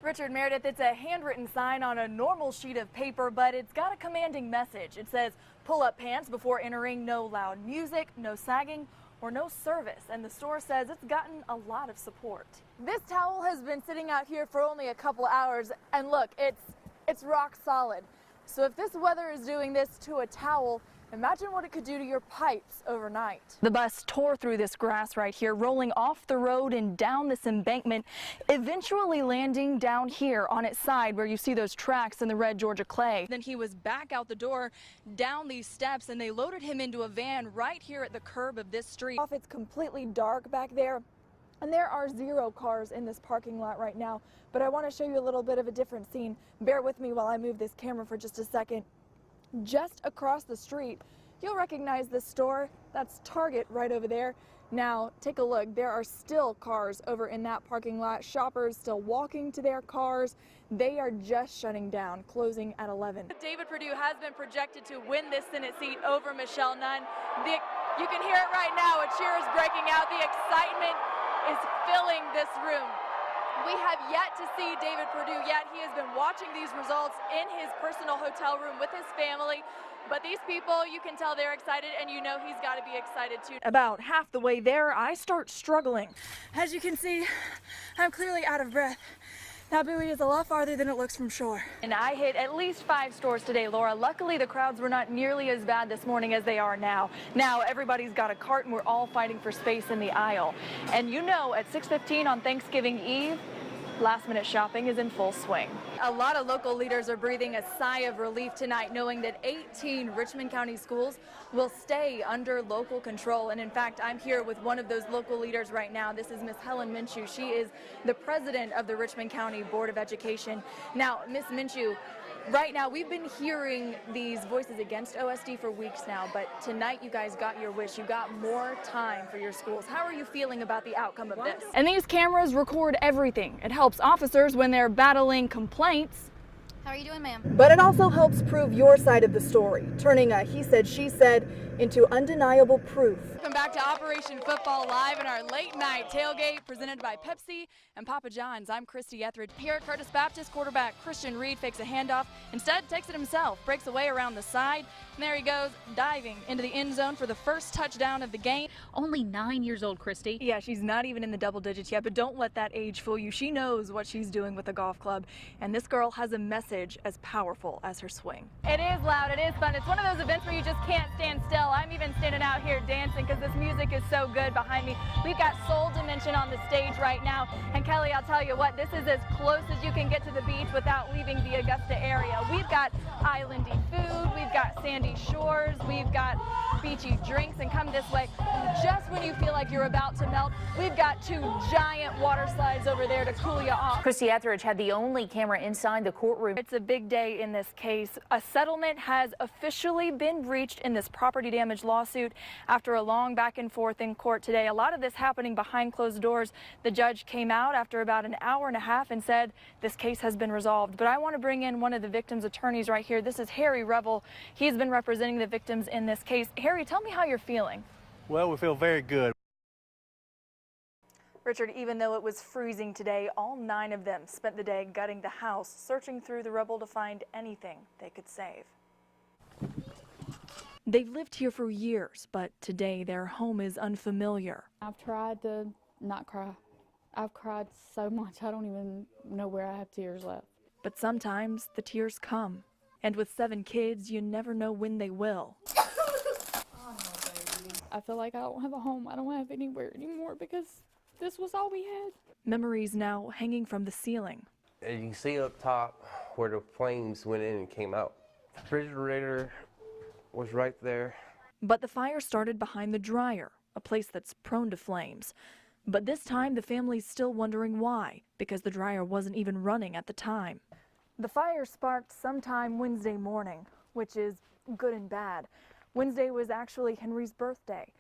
Richard Meredith, it's a handwritten sign on a normal sheet of paper, but it's got a commanding message. It says, pull up pants before entering, no loud music, no sagging, or no service. And the store says it's gotten a lot of support. This towel has been sitting out here for only a couple hours, and look, it's rock solid. So if this weather is doing this to a towel, imagine what it could do to your pipes overnight. The bus tore through this grass right here, rolling off the road and down this embankment, eventually landing down here on its side where you see those tracks in the red Georgia clay. Then he was back out the door, down these steps, and they loaded him into a van right here at the curb of this street. It's completely dark back there, and there are 0 cars in this parking lot right now, but I want to show you a little bit of a different scene. Bear with me while I move this camera for just a second. Just across the street, you'll recognize this store. That's Target right over there. Now, take a look. There are still cars over in that parking lot. Shoppers still walking to their cars. They are just shutting down, closing at 11. David Perdue has been projected to win this Senate seat over Michelle Nunn. You can hear it right now. A cheer is breaking out. The excitement is filling this room. We have yet to see David Perdue yet. He has been watching these results in his personal hotel room with his family. But these people, you can tell they're excited, and you know he's got to be excited too. About half the way there, I start struggling. As you can see, I'm clearly out of breath. That buoy is a lot farther than it looks from shore. And I hit at least 5 stores today, Laura. Luckily, the crowds were not nearly as bad this morning as they are now. Now, everybody's got a cart, and we're all fighting for space in the aisle. And you know, at 6:15 on Thanksgiving Eve, last-minute shopping is in full swing. A lot of local leaders are breathing a sigh of relief tonight, knowing that 18 Richmond County schools will stay under local control. And in fact, I'm here with one of those local leaders right now. This is Miss Helen Minshew. She is the president of the Richmond County Board of Education. Now, Miss Minshew, right now, we've been hearing these voices against OSD for weeks now, but tonight you guys got your wish. You got more time for your schools. How are you feeling about the outcome of this? And these cameras record everything. It helps officers when they're battling complaints. How are you doing, ma'am? But it also helps prove your side of the story, turning a he said, she said into undeniable proof. Welcome back to Operation Football Live in our late night tailgate presented by Pepsi and Papa John's. I'm Christie Ethridge. Here at Curtis Baptist, quarterback Christian Reed fakes a handoff, instead takes it himself, breaks away around the side, and there he goes, diving into the end zone for the first touchdown of the game. Only 9 years old, Christy. Yeah, she's not even in the double digits yet, but don't let that age fool you. She knows what she's doing with the golf club, and this girl has a message as powerful as her swing. It is loud, it is fun. It's one of those events where you just can't stand still. I'm even standing out here dancing because this music is so good behind me. We've got Soul Dimension on the stage right now, and Kelly, I'll tell you what, this is as close as you can get to the beach without leaving the Augusta area. We've got islandy food, we've got sandy shores, we've got beachy drinks, and come this way, just when you feel like you're about to melt, we've got 2 giant water slides over there to cool you off. Christie Ethridge had the only camera inside the courtroom. It's a big day in this case. A settlement has officially been reached in this property damage lawsuit after a long back and forth in court today. A lot of this happening behind closed doors. The judge came out after about an hour and a half and said this case has been resolved. But I want to bring in one of the victims' attorneys right here. This is Harry Revel. He's been representing the victims in this case. Harry, tell me how you're feeling. Well, we feel very good. Richard, even though it was freezing today, all 9 of them spent the day gutting the house, searching through the rubble to find anything they could save. They've lived here for years, but today their home is unfamiliar. I've tried to not cry. I've cried so much I don't even know where I have tears left. But sometimes the tears come. And with 7 kids, you never know when they will. I feel like I don't have a home. I don't have anywhere anymore because this was all we had. Memories now hanging from the ceiling. As you can see up top where the flames went in and came out. The refrigerator was right there. But the fire started behind the dryer, a place that's prone to flames. But this time the family's still wondering why, because the dryer wasn't even running at the time. The fire sparked sometime Wednesday morning, which is good and bad. Wednesday was actually Henry's birthday,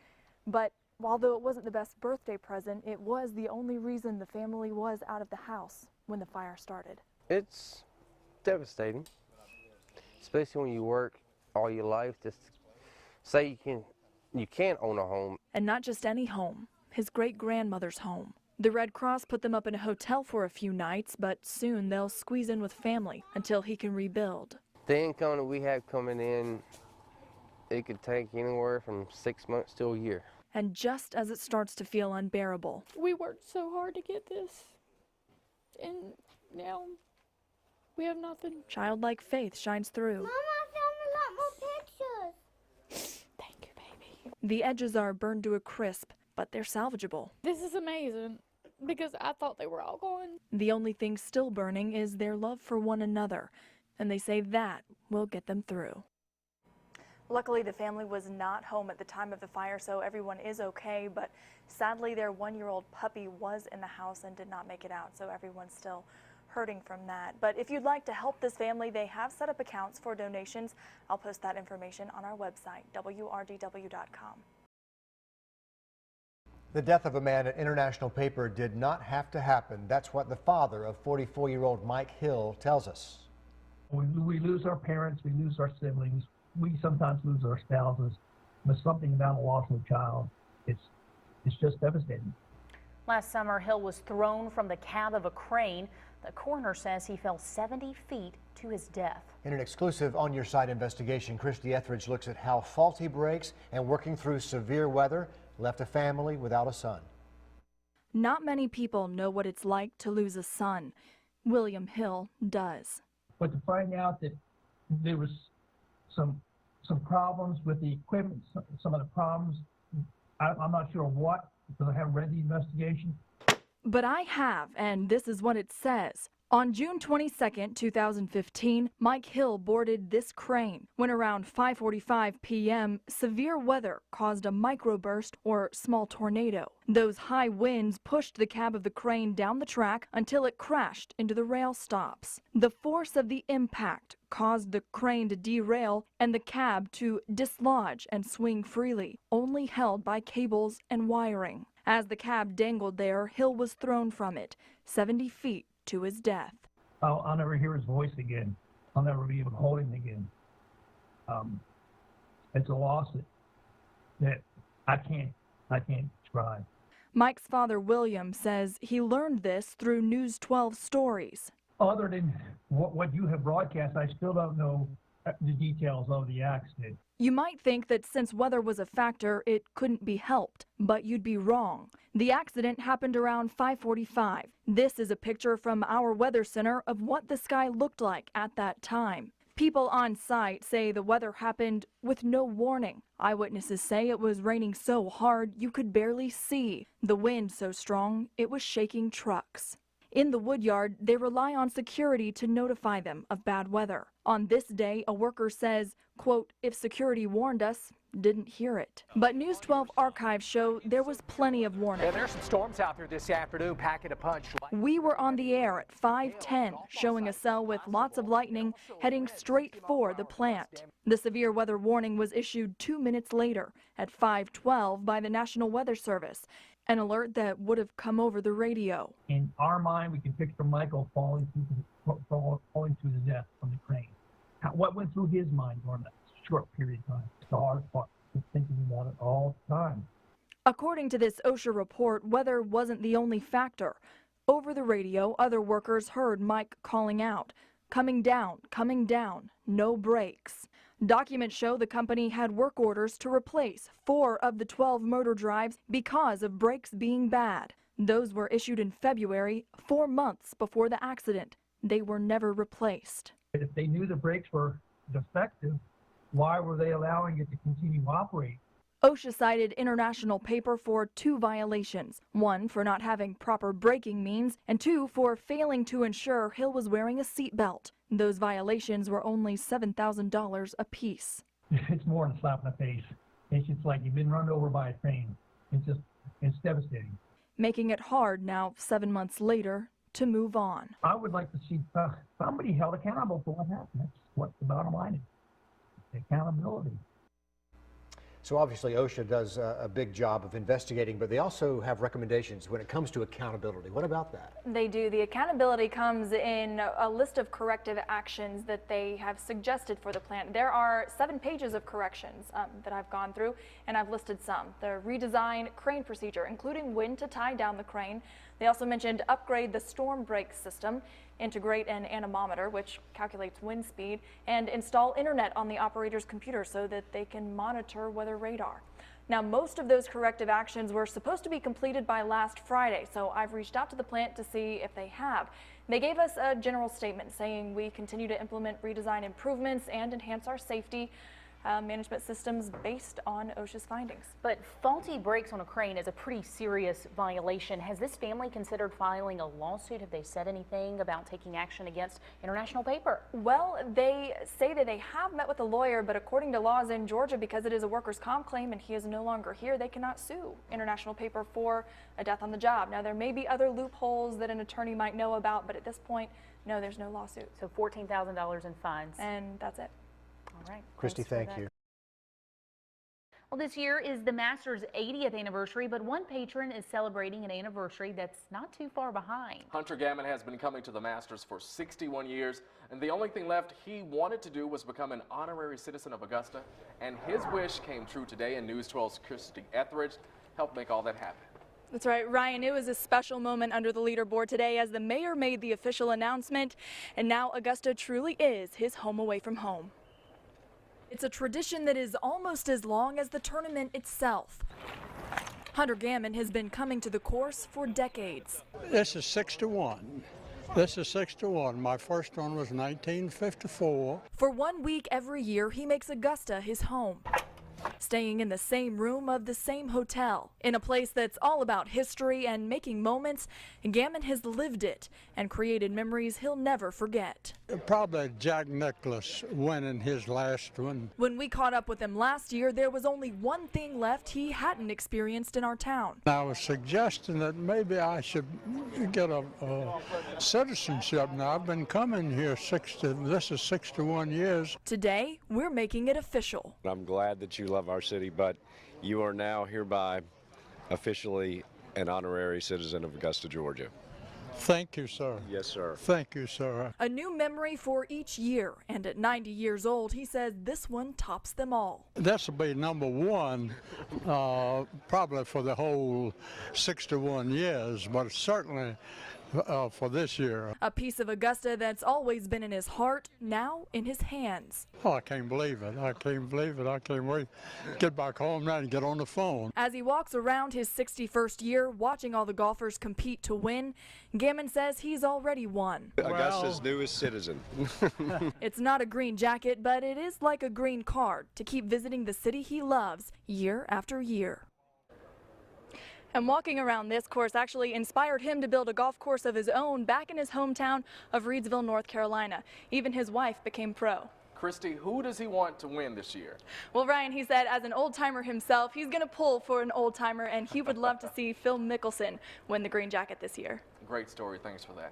but although it wasn't the best birthday present, it was the only reason the family was out of the house when the fire started. It's devastating, especially when you work all your life. Just say you can't own a home. And not just any home, his great-grandmother's home, The Red Cross put them up in a hotel for a few nights, but soon they'll squeeze in with family until he can rebuild. The income that we have coming in, it could take anywhere from 6 months to a year. And just as it starts to feel unbearable, We worked so hard to get this, and now we have nothing. childlike faith shines through. Thank you, baby. The edges are burned to a crisp, but they're salvageable. This is amazing because I thought they were all gone. The only thing still burning is their love for one another, and they say that will get them through. Luckily, the family was not home at the time of the fire, so everyone is okay, but sadly, their one-year-old puppy was in the house and did not make it out, so everyone's still hurting from that. But if you'd like to help this family, they have set up accounts for donations. I'll post that information on our website, WRDW.com. The death of a man at International Paper did not have to happen. That's what the father of 44-year-old Mike Hill tells us. We lose our parents, we lose our siblings, we sometimes lose our spouses, but something about a loss of a child, it's just devastating. Last summer, Hill was thrown from the cab of a crane. The coroner says he fell 70 feet to his death. In an exclusive On Your Side investigation, Christie Ethridge looks at how faulty brakes and working through severe weather left a family without a son. Not many people know what it's like to lose a son. William Hill does. But to find out that there was some problems with the equipment, some of the problems, I'm not sure what, because I haven't read the investigation. But I have, and this is what it says. On June 22nd, 2015, Mike Hill boarded this crane. When around 5:45 p.m., severe weather caused a microburst or small tornado. Those high winds pushed the cab of the crane down the track until it crashed into the rail stops. The force of the impact caused the crane to derail and the cab to dislodge and swing freely, only held by cables and wiring. As the cab dangled there, Hill was thrown from it, 70 feet to his death. I'll never hear his voice again. I'll never be able to hold him again. It's a loss that I can't describe. Mike's father, William, says he learned this through News 12 stories. Other than what you have broadcast, I still don't know the details of the accident. You might think that since weather was a factor, it couldn't be helped, but you'd be wrong. The accident happened around 5:45. This is a picture from our weather center of what the sky looked like at that time. People on site say the weather happened with no warning. Eyewitnesses say it was raining so hard you could barely see. The wind so strong it was shaking trucks. In the woodyard, they rely on security to notify them of bad weather. On this day, a worker says, quote, "If security warned us, didn't hear it." But News 12 archives show there was plenty of warning. Yeah, there's some storms out there this afternoon, packing a punch. We were on the air at 5:10, showing a cell with lots of lightning heading straight for the plant. The severe weather warning was issued 2 minutes later at 5:12 by the National Weather Service, an alert that would have come over the radio. In our mind, we can picture Michael falling to the death from the crane. What went through his mind during that short period of time? It's the hardest part, just thinking about it all the time. According to this OSHA report, weather wasn't the only factor. Over the radio, other workers heard Mike calling out, coming down, no brakes." Documents show the company had work orders to replace 4 of the 12 motor drives because of brakes being bad. Those were issued in February, 4 months before the accident. They were never replaced. If they knew the brakes were defective, why were they allowing it to continue to operate? OSHA cited International Paper for 2 violations, 1 for not having proper braking means, and 2 for failing to ensure Hill was wearing a seatbelt. Those violations were only $7,000 apiece. It's more than a slap in the face. It's just like you've been run over by a train. It's devastating. Making it hard now, 7 months later, to move on. I would like to see somebody held accountable for what happened. That's what the bottom line is. Accountability. So obviously OSHA does a big job of investigating, but they also have recommendations when it comes to accountability. What about that? They do. The accountability comes in a list of corrective actions that they have suggested for the plant. There are 7 pages of corrections that I've gone through, and I've listed some. The redesign crane procedure, including when to tie down the crane. They also mentioned upgrade the storm brake system, integrate an anemometer, which calculates wind speed, and install internet on the operator's computer so that they can monitor weather radar. Now, most of those corrective actions were supposed to be completed by last Friday, so I've reached out to the plant to see if they have. They gave us a general statement saying we continue to implement redesign improvements and enhance our safety management systems based on OSHA's findings. But faulty brakes on a crane is a pretty serious violation. Has this family considered filing a lawsuit? Have they said anything about taking action against International Paper? Well, they say that they have met with a lawyer, but according to laws in Georgia, because it is a workers' comp claim and he is no longer here, they cannot sue International Paper for a death on the job. Now, there may be other loopholes that an attorney might know about, but at this point, no, there's no lawsuit. So $14,000 in fines. And that's it. All right. Christy, thank you. Well, this year is the Masters' 80th anniversary, but one patron is celebrating an anniversary that's not too far behind. Hunter Gammon has been coming to the Masters for 61 years, and the only thing left he wanted to do was become an honorary citizen of Augusta, and his wish came true today, and News 12's Christie Ethridge helped make all that happen. That's right, Ryan. It was a special moment under the leaderboard today as the mayor made the official announcement, and now Augusta truly is his home away from home. It's a tradition that is almost as long as the tournament itself. Hunter Gammon has been coming to the course for decades. This is 6 to 1. This is 6 to 1. My first one was 1954. For 1 week every year, he makes Augusta his home, staying in the same room of the same hotel. In a place that's all about history and making moments, Gammon has lived it and created memories he'll never forget. Probably Jack Nicklaus winning his last one. When we caught up with him last year, there was only one thing left he hadn't experienced in our town. I was suggesting that maybe I should get a citizenship. Now, I've been coming here this is 6 to 1 years. Today, we're making it official. I'm glad that you love our city, but you are now hereby officially an honorary citizen of Augusta, Georgia. Thank you, sir. Yes, sir. Thank you, sir. A new memory for each year, and at 90 years old, he says this one tops them all. This will be number 1, probably for the whole 6 to 1 years, but certainly for this year. A piece of Augusta that's always been in his heart, now in his hands. Oh, I can't believe it. I can't believe it. I can't wait to get back home now and get on the phone. As he walks around his 61st year, watching all the golfers compete to win, Gammon says he's already won. Augusta's newest citizen. It's not a green jacket, but it is like a green card to keep visiting the city he loves year after year. And walking around this course actually inspired him to build a golf course of his own back in his hometown of Reidsville, North Carolina. Even his wife became pro. Christy, who does he want to win this year? Well, Ryan, he said as an old-timer himself, he's going to pull for an old-timer, and he would love to see Phil Mickelson win the green jacket this year. Great story. Thanks for that.